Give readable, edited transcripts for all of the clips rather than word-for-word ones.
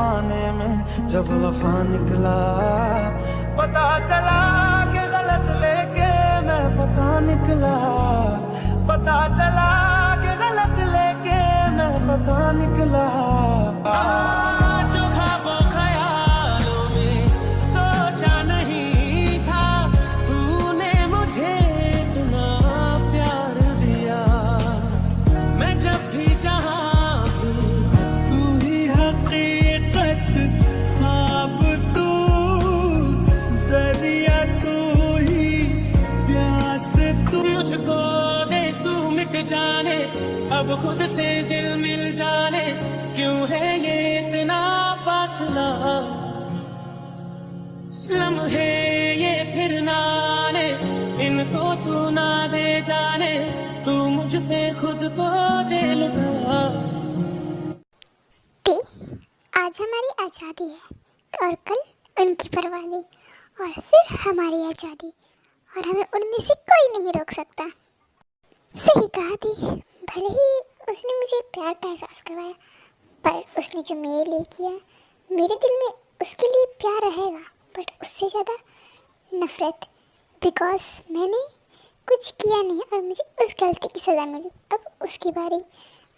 जमाने में जब वफा निकला, पता चला कि गलत लेके मैं पता निकला, पता चला कि गलत लेके मैं पता निकला। जो ख्वाबों ख्यालों में सोचा नहीं था, तूने मुझे इतना प्यार दिया। मैं जब भी जहाँ तू ही हकीकत, ख्वाब तू, दरिया तू ही, प्यास तू। मुझको दे तू मिट जाने, अब खुद से दिल मिल जाने, क्यों है ये इतना फासला। लम्हे ये फिर ना आने, इनको तू ना दे जाने, तू मुझ पे खुद को दे लुटा। आज हमारी आज़ादी है और कल उनकी बर्बादी, और फिर हमारी आज़ादी, और हमें उड़ने से कोई नहीं रोक सकता। सही कहा थी, भले ही उसने मुझे प्यार का एहसास करवाया, पर उसने जो मेरे लिए किया, मेरे दिल में उसके लिए प्यार रहेगा, बट उससे ज़्यादा नफ़रत, बिकॉज मैंने कुछ किया नहीं और मुझे उस गलती की सज़ा मिली। अब उसकी बारी,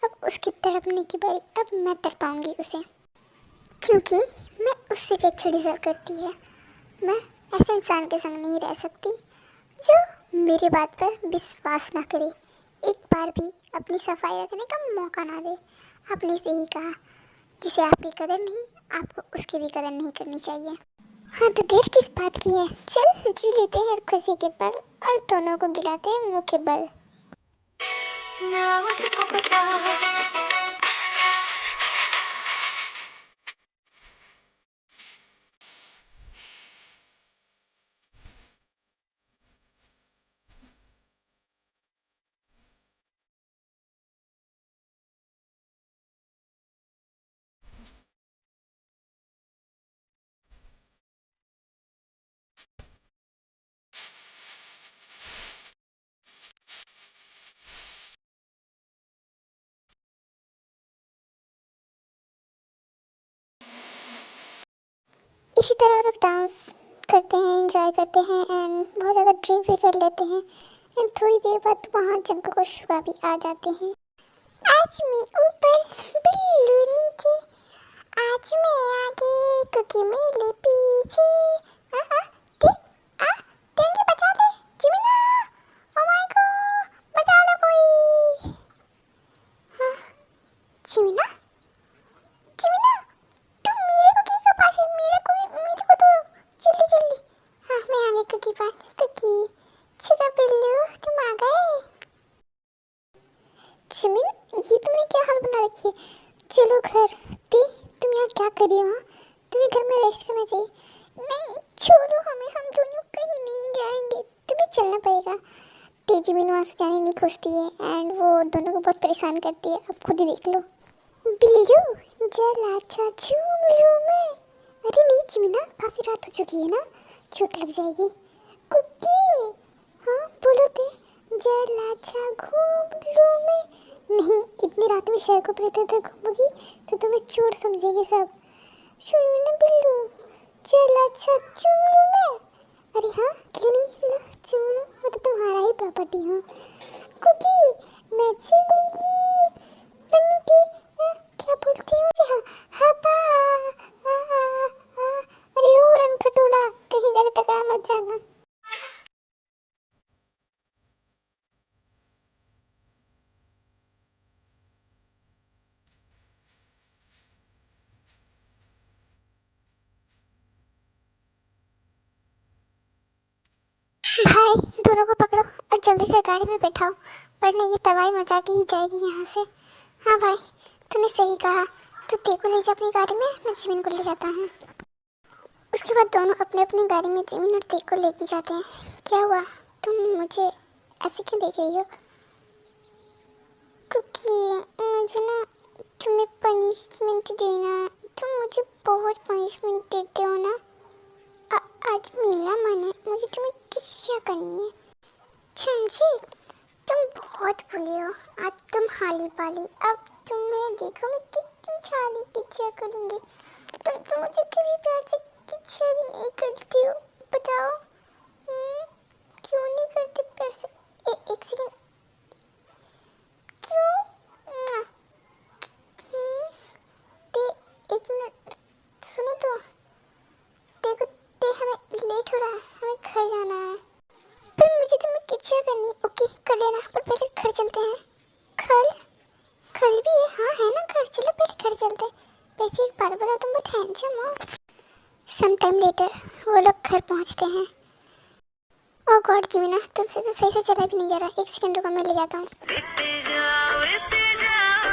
अब उसकी तड़पने की बारी, अब मैं तड़पाऊंगी उसे, क्योंकि मैं उससे भी अच्छा डिज़र्व करती है। मैं ऐसे इंसान के संग नहीं रह सकती जो मेरी बात पर विश्वास ना करे, एक बार भी अपनी सफाई रखने का मौका ना दे। आपने सही कहा, जिसे आपकी कदर नहीं, आपको उसकी भी कदर नहीं करनी चाहिए। हाँ, तो देर किस बात की है, चल जी लेते हैं खुशी के पल और दोनों को गिराते हैं मुँह के बल। इसी तरह लोग डांस करते हैं, एंजॉय करते हैं एंड बहुत ज़्यादा ड्रिंक भी कर लेते हैं एंड थोड़ी देर बाद वहाँ जंक को शुआ भी आ जाते हैं। आज मैं ऊपर बिल्लू नीचे, आज मैं आगे कुकी मेरे पीछे। टेंकी बचा ले जिमिना, ओ माय गॉड, बचा लो कोई। हाँ, जिमिना, जिमिना, तुम मेरे कुकी के पास है, मेरे को तो जल्दी जल्दी। हाँ, मैं आ गई कुकी पास। कुकी, छिका बिल्लू, तुम आ गए। जिमिन, ये तुमने क्या हाल बना रखी है, चलो घर। तुम यहाँ क्या कर रही हो? तुम्हें घर में रेस्ट करना चाहिए। नहीं, छोड़ो हमें, हम दोनों कहीं नहीं जाएंगे, तुम्हें चलना पड़ेगा। जिमिन वहाँ से जाने नहीं खोजती है एंड वो दोनों को बहुत परेशान करती है, अब खुद ही देख लो। बिल्लू, जला चा झूम लूं मैं। अरे नहीं जिमिना, काफ़ी रात हो चुकी है ना, चोट लग जाएगी। कुकी, हाँ बोलो ते, जला चा घूम लूं मैं। नहीं, इतनी रात में शहर को पड़ते थे घूमोगी तो तुम्हें चोट समझेंगे सब। सुनो ना बिल्लू, चल अच्छा चुम लूं मैं। अरे हाँ, क्यों नहीं, लो चुम लो, वो तो तुम्हारा ही प्रॉपर्टी। हाँ कुकी, मैं चली बन के, क्या बोलती हो? हाँ हाँ अरे ओ रन खटोला, कहीं जाके टकरा मत जाना। भाई, दोनों को पकड़ो और जल्दी से गाड़ी में बैठाओ, वरना ये तबाही मचा के ही जाएगी यहाँ से। हाँ भाई, तूने सही कहा, तू ते को ले जा अपनी गाड़ी में, मैं जिमिन को ले जाता हूँ। उसके बाद दोनों अपने अपनी गाड़ी में जिमिन और ते को लेके जाते हैं। क्या हुआ, तुम मुझे ऐसे क्यों देख रही हो? क्योंकि मुझे ना तुम्हें पनिशमेंट देना, तुम मुझे बहुत पनिशमेंट देते हो ना। आज मेरा मन है, मुझे तुम्हें किस्सा करनी है। समझी, तुम बहुत बुरी हो, आज तुम हाली पाली। अब तुम मैं देखो, मैं कितनी छाली किस्सा करूँगी। मुझे कभी प्यार से किसी भी नहीं करती हो, बताओ। क्यों नहीं करती प्यार से? एक सेकंड, क्यों? मुआ। ते एक मिनट सुनो तो। देखो ते, हमें लेट हो रहा है, हमें घर जाना है। पर मुझे तुम्हें किच्छा करनी है। ओके कर लेना, पर पहले घर चलते हैं। घर? घर भी है? हाँ है ना घर, चलो पहले घर चलते हैं। वैसे एक बात बताओ, तुम बहुत हैंडसम हो। सम टाइम लेटर वो लोग घर पहुंचते हैं। ओ गॉड जिमिना, तुमसे तो सही से चला भी नहीं जा रहा। एक सेकंड रुको, मैं ले जाता हूँ। बीते जाओ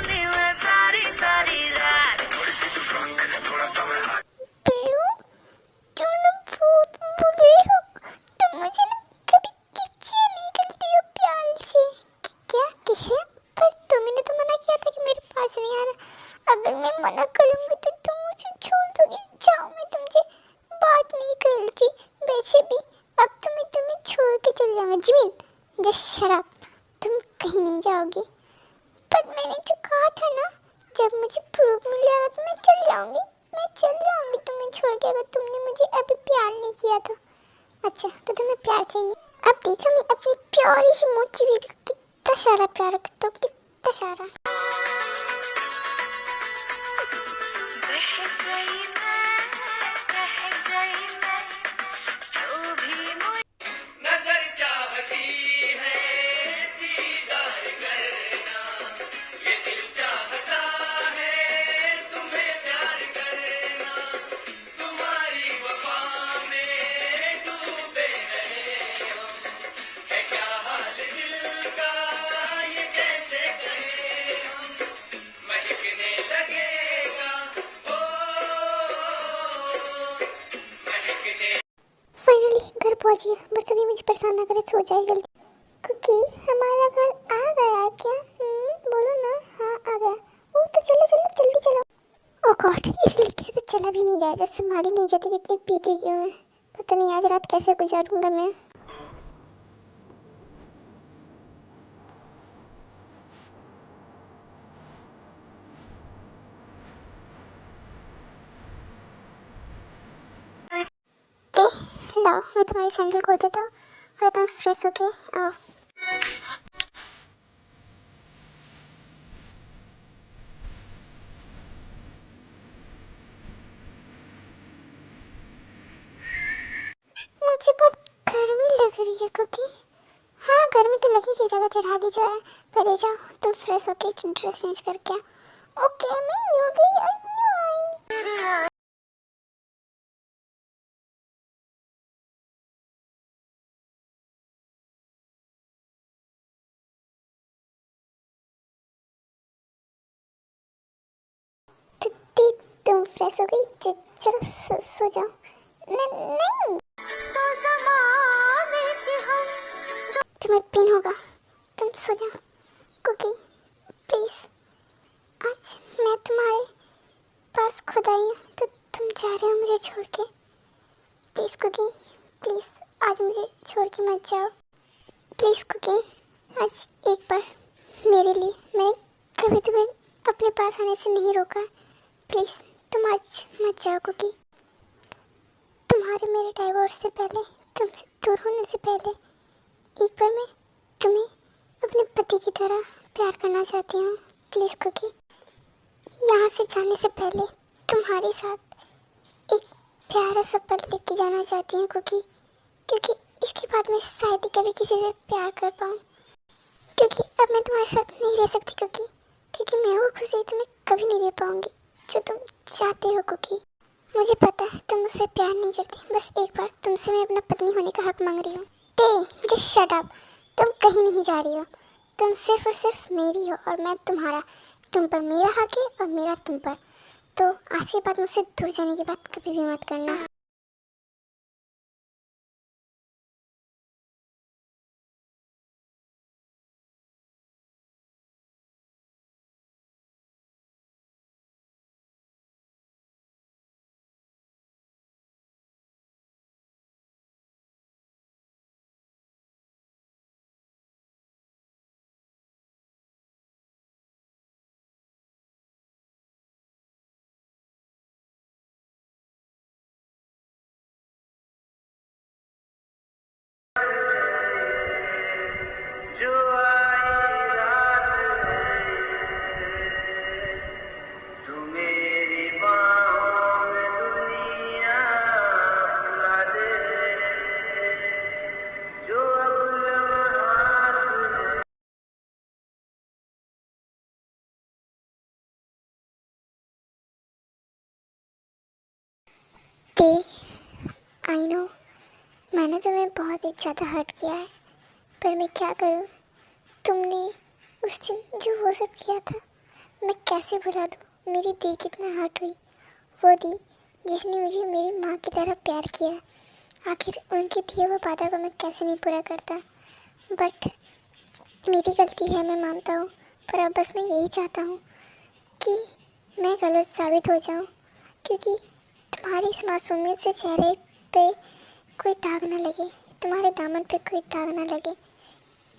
नी मैं सारी सारी रात। पिल्लू, तुम ना बहुत बुरे हो। तुम मुझे ना कभी किच्छा नहीं करती हो प्यार से। क्या? किसे? पर तुमने तो मना किया था कि मेरे पास नहीं आना। अगर मैं मना करूंगी तो तुम मुझे छोड़ दोगे। जाओ, मैं तुमसे बात नहीं करती। वैसे भी अब तो मैं तुम्हें छोड़ के चले जाऊंगा। जिमिन जस्ट शट अप, तुम कहीं नहीं जाओगी। पर मैंने जो कहा था ना, जब मुझे प्रूफ मिल जाएगा तो मैं चल जाऊंगी। मैं चल जाऊंगी तुम्हें छोड़ के, अगर तुमने मुझे अभी प्यार नहीं किया तो। अच्छा तो तुम्हें प्यार चाहिए? अब देखो मैं अपनी प्यारी सी मोची बेबी को कितना सारा प्यार करता हूँ, कितना सारा। नजर चाहती है दीदार करना, ये दिल चाहता है तुम्हें प्यार करना, तुम्हारी वफा में डूबे रहे हम, है क्या हाल दिल का ये कैसे कहें हम, महकने लगेगा ओ महकने। फाइनली घर पहुंच गया। बस अभी मुझे परेशान ना करे, सो जाए जल्दी। कुकी, हमारा घर आ गया है क्या? बोलो ना। हाँ आ गया। ओ तो चलो चलो जल्दी चलो। ओ गॉड, इस लड़की से चला भी नहीं जाए। जब संभाली नहीं जाती, कितनी पीती क्यों है। पता नहीं आज रात कैसे गुजारूंगा मैं। ए लाओ, मैं तुम्हारी सैंडल खोल देता हूँ और तुम फ्रेश होके आओ। मुझे बहुत गर्मी लग रही है कुकी। हाँ गर्मी तो लगेगी, जगह चढ़ा दी जाए। पहले जाओ तुम फ्रेश होके ड्रेस चेंज करके आओ। ओके मैं ही हो गई और न्यू आई। ती, तुम फ्रेश हो गई? चलो सो जाओ। नहीं तो ज़माने के हम तुम्हें पिन होगा, तुम सो जाओ। कुकी प्लीज, आज मैं तुम्हारे पास खुद आई हूँ तो तुम जा रहे हो मुझे छोड़ के। प्लीज कुकी, प्लीज आज मुझे छोड़ के मत जाओ। प्लीज कुकी, आज एक बार मेरे लिए। मैंने कभी तुम्हें अपने पास आने से नहीं रोका। प्लीज तुम आज मत जाओ कुकी। तुम्हारे मेरे डाइवोर्स से पहले, तुमसे दूर होने से पहले, एक बार मैं तुम्हें अपने पति की तरह प्यार करना चाहती हूँ। प्लीज कुकी, यहाँ से जाने से पहले तुम्हारे साथ एक प्यारा सा पल लेके जाना चाहती हूँ कुकी। क्योंकि इसके बाद मैं शायद ही कभी किसी से प्यार कर पाऊँ। क्योंकि अब मैं तुम्हारे साथ नहीं रह सकती कुकी। क्योंकि मैं वो खुशी तुम्हें कभी नहीं दे पाऊँगी जो तुम चाहते हो कुकी। मुझे पता है तुम मुझसे प्यार नहीं करती। बस एक बार तुमसे मैं अपना पत्नी होने का हक मांग रही हूँ। जस्ट शट अप, तुम कहीं नहीं जा रही हो। तुम सिर्फ और सिर्फ मेरी हो और मैं तुम्हारा। तुम पर मेरा हक है और मेरा तुम पर। तो आज के बाद मुझसे दूर जाने की बात कभी भी मत करना। जो आई रात तू मेरी बाहों में दुनिया भुला दे जो अब लम्हात ते आई नो मैंने तुम्हें बहुत ही ज़्यादा हर्ट किया है, पर मैं क्या करूँ। तुमने उस दिन जो वो सब किया था मैं कैसे भुला दूँ। मेरी दी कितना हर्ट हुई, वो दी जिसने मुझे मेरी माँ की तरह प्यार किया। आखिर उनके दिए हुए वादा को मैं कैसे नहीं पूरा करता। बट मेरी गलती है, मैं मानता हूँ, पर अब बस मैं यही चाहता हूँ कि मैं गलत साबित हो जाऊँ, क्योंकि तुम्हारे इस मासूमियत से चेहरे पे कोई दाग ना लगे, तुम्हारे दामन पे कोई दाग ना लगे।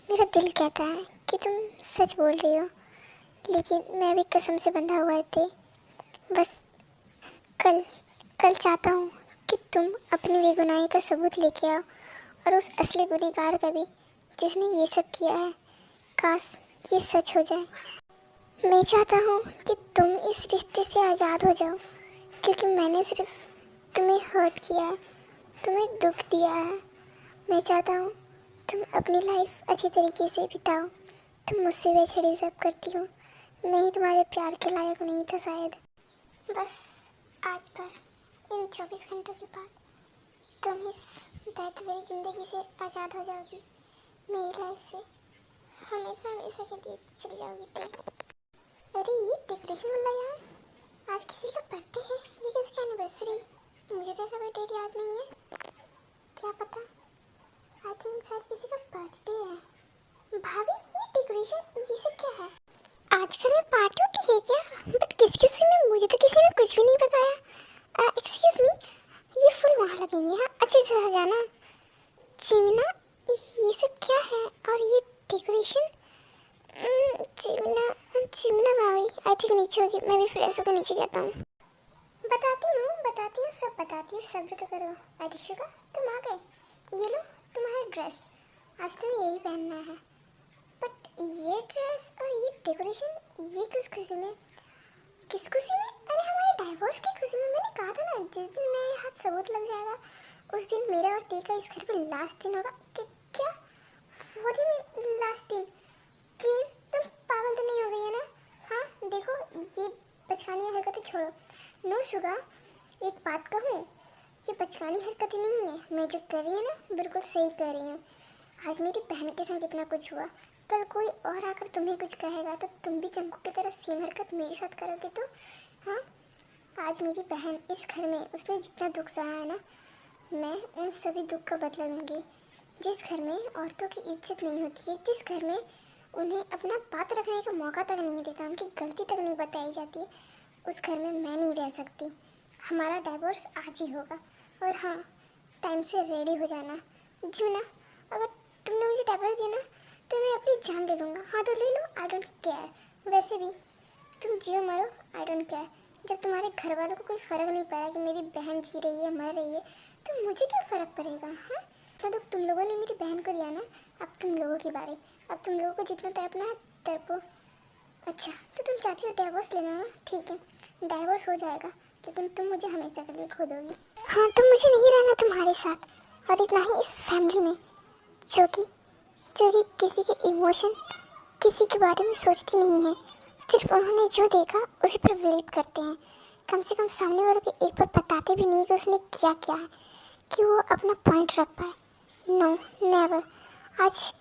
मेरा दिल कहता है कि तुम सच बोल रही हो, लेकिन मैं भी कसम से बंधा हुआ थे। बस कल कल चाहता हूँ कि तुम अपनी बेगुनाही का सबूत लेके आओ, और उस असली गुनहगार का भी जिसने ये सब किया है। काश ये सच हो जाए। मैं चाहता हूँ कि तुम इस रिश्ते से आज़ाद हो जाओ, क्योंकि मैंने सिर्फ तुम्हें हर्ट किया है, तुम्हें दुख दिया है। मैं चाहता हूँ तुम अपनी लाइफ अच्छी तरीके से बिताओ। तुम मुझसे वैसे डिजर्व करती हो, मैं ही तुम्हारे प्यार के लायक नहीं था शायद। बस आज पर इन 24 घंटों के बाद तुम इस दर्द भरी ज़िंदगी से आज़ाद हो जाओगी। मेरी लाइफ से हमेशा हमेशा के लिए चली जाओगी तुम। अरे ये डेकोरेशन वाला यहाँ, आज किसी का बर्थडे है, ये किसकी एनिवर्सरी? मुझे तो ऐसा कोई डेट याद नहीं है, क्या पता। आई थिंक शायद किसी का बर्थडे है। भाभी ये डेकोरेशन ये सब क्या है? आजकल में पार्टी उठी है क्या? बट किसकी खुशी में? मुझे तो किसी ने कुछ भी नहीं बताया। एक्सक्यूज मी, ये फूल वहाँ लगेंगे, हाँ अच्छे से सजाना। चिमना, ये सब क्या है? और ये डेकोरेशन चिमना चिमना भाभी आई थिंक नीचे होगी। मैं भी फ्रेश होकर नीचे जाता हूँ। बताती हूँ सब बताती हूँ, सब्र तो करो। आदिशुका तुम आ गए, ये लो तुम्हारा ड्रेस, आज तुम्हें यही पहनना है। बट ये ड्रेस और ये डेकोरेशन, ये किस खुशी में? किस खुशी में? अरे हमारे डाइवोर्स की खुशी में। मैंने कहा था ना जिस दिन मेरे हाथ सबूत लग जाएगा उस दिन मेरा और ते का इस घर पे लास्ट दिन होगा। क्या what do you mean last दिन? क्यों तुम पागल तो नहीं हो गई है ना? हाँ देखो ये बचकानी हरकतें छोड़ो। नो शुगा, एक बात कहूँ, ये बचकानी हरकतें नहीं है। मैं जो कर रही हूँ ना बिल्कुल सही कर रही हूँ। आज मेरी बहन के साथ इतना कुछ हुआ, कल कोई और आकर तुम्हें कुछ कहेगा तो तुम भी चंकू की तरह सेम हरकत मेरे साथ करोगे तो? हाँ आज मेरी बहन इस घर में उसने जितना दुख सहा है ना, मैं उन सभी दुख का बदला लूँगी। जिस घर में औरतों की इज्जत नहीं होती है, जिस घर में उन्हें अपना बात रखने का मौका तक नहीं देता, उनकी गलती तक नहीं बताई जाती, उस घर में मैं नहीं रह सकती। हमारा डाइवोर्स आज ही होगा। और हाँ टाइम से रेडी हो जाना। जीना, अगर तुमने मुझे डाइवोर्स दिया ना तो मैं अपनी जान ले लूँगा। हाँ तो ले लो, आई डोंट केयर। वैसे भी तुम जियो मरो, आई डोंट केयर। जब तुम्हारे घर वालों को कोई फ़र्क नहीं पड़ा कि मेरी बहन जी रही है मर रही है, तो मुझे क्या फ़र्क पड़ेगा? हाँ तो तुम लोगों ने मेरी बहन को दिया ना, अब तुम लोगों की बारी। अब तुम लोगों को जितना तड़पना है तड़पो। अच्छा तो तुम चाहती हो डाइवोर्स लेना ना? ठीक है डाइवोर्स हो जाएगा, लेकिन तुम मुझे हमेशा के लिए खो दोगी। हाँ तो मुझे नहीं रहना तुम्हारे साथ, और इतना ही इस फैमिली में जो कि किसी के इमोशन, किसी के बारे में सोचती नहीं है। सिर्फ उन्होंने जो देखा उसी पर बिलीव करते हैं। कम से कम सामने वालों को एक बार बताते भी नहीं कि उसने क्या किया है, कि वो अपना पॉइंट रख पाए। No never. आज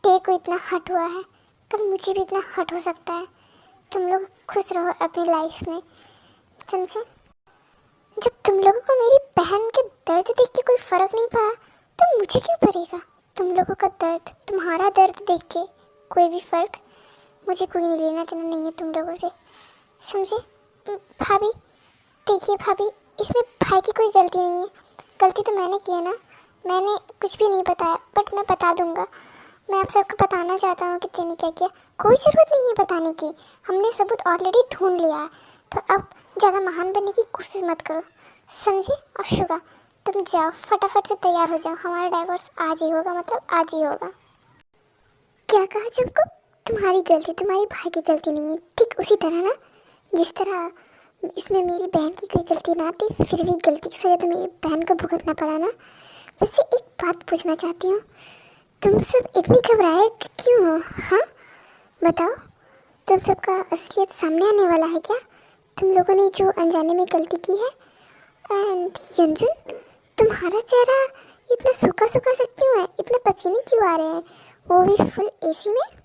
ते को इतना हर्ट हुआ है, कल मुझे भी इतना हर्ट हो सकता है। तुम लोग खुश रहो अपनी लाइफ में, समझे? जब तुम लोगों को मेरी बहन के दर्द देख के कोई फ़र्क नहीं पड़ा तो मुझे क्यों पड़ेगा? तुम लोगों का दर्द, तुम्हारा दर्द देख के कोई भी फ़र्क, मुझे कोई नहीं लेना देना नहीं है तुम लोगों से, समझे? भाभी देखिए भाभी, इसमें भाई की कोई गलती नहीं है। गलती तो मैंने की है ना, मैंने कुछ भी नहीं बताया, बट मैं बता दूंगा। मैं आप सबको बताना चाहता हूँ कि तेने क्या किया। कोई ज़रूरत नहीं है बताने की, हमने सबूत ऑलरेडी ढूंढ लिया है। तो अब ज़्यादा महान बनने की कोशिश मत करो, समझे? और शुगा तुम जाओ फटाफट से तैयार हो जाओ, हमारा डाइवोर्स आज ही होगा, मतलब आज ही होगा। क्या कहा जंगकुक? तुम्हारी गलती, तुम्हारे भाई की गलती नहीं है। ठीक उसी तरह ना, जिस तरह इसमें मेरी बहन की कोई गलती ना थी, फिर भी गलती की सजा तो मेरी बहन को भुगतना पड़ा ना। वैसे एक बात पूछना चाहती हूँ, तुम सब इतनी घबराए क्यों हो? हाँ बताओ, तुम सबका असलियत सामने आने वाला है क्या? तुम लोगों ने जो अनजाने में गलती की है। एंड यंजुन, तुम्हारा चेहरा इतना सूखा सूखा सा क्यों है? इतने पसीने क्यों आ रहे हैं, वो भी फुल एसी में?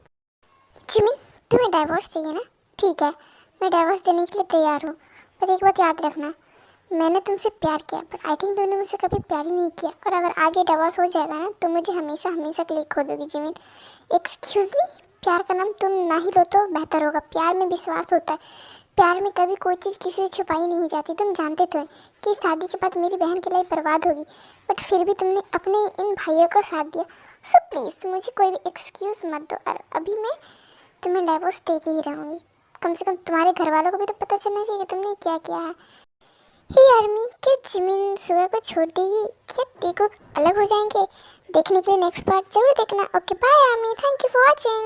जिमिन, तुम्हें डाइवोर्स चाहिए ना? ठीक है, मैं डाइवोर्स देने के लिए तैयार हूँ, पर एक बात याद रखना, मैंने तुमसे प्यार किया, पर आई थिंक तुमने मुझसे कभी प्यार ही नहीं किया। और अगर आज ये डाइवोर्स हो जाएगा ना, तो मुझे हमेशा हमेशा के लिए खो दोगी जिमिन। एक्सक्यूज़ मी, प्यार का नाम तुम ना ही लो तो बेहतर होगा। प्यार में विश्वास होता है, प्यार में कभी कोई चीज़ किसी से छुपाई नहीं जाती। तुम जानते तो कि शादी के बाद मेरी बहन की लाइफ बर्बाद होगी, बट फिर भी तुमने अपने इन भाइयों का साथ दिया। सो प्लीज़ मुझे कोई भी एक्सक्यूज़ मत दो, और अभी मैं तुम्हें डाइवोर्स दे के ही रहूँगी। कम से कम तुम्हारे घर वालों को भी तो पता चलना चाहिए कि तुमने क्या किया है। हे आर्मी, क्या जिमिन सुगा को छोड़ देगी? क्या देखो अलग हो जाएंगे? देखने के लिए नेक्स्ट पार्ट जरूर देखना। Okay bye army, thank you for watching.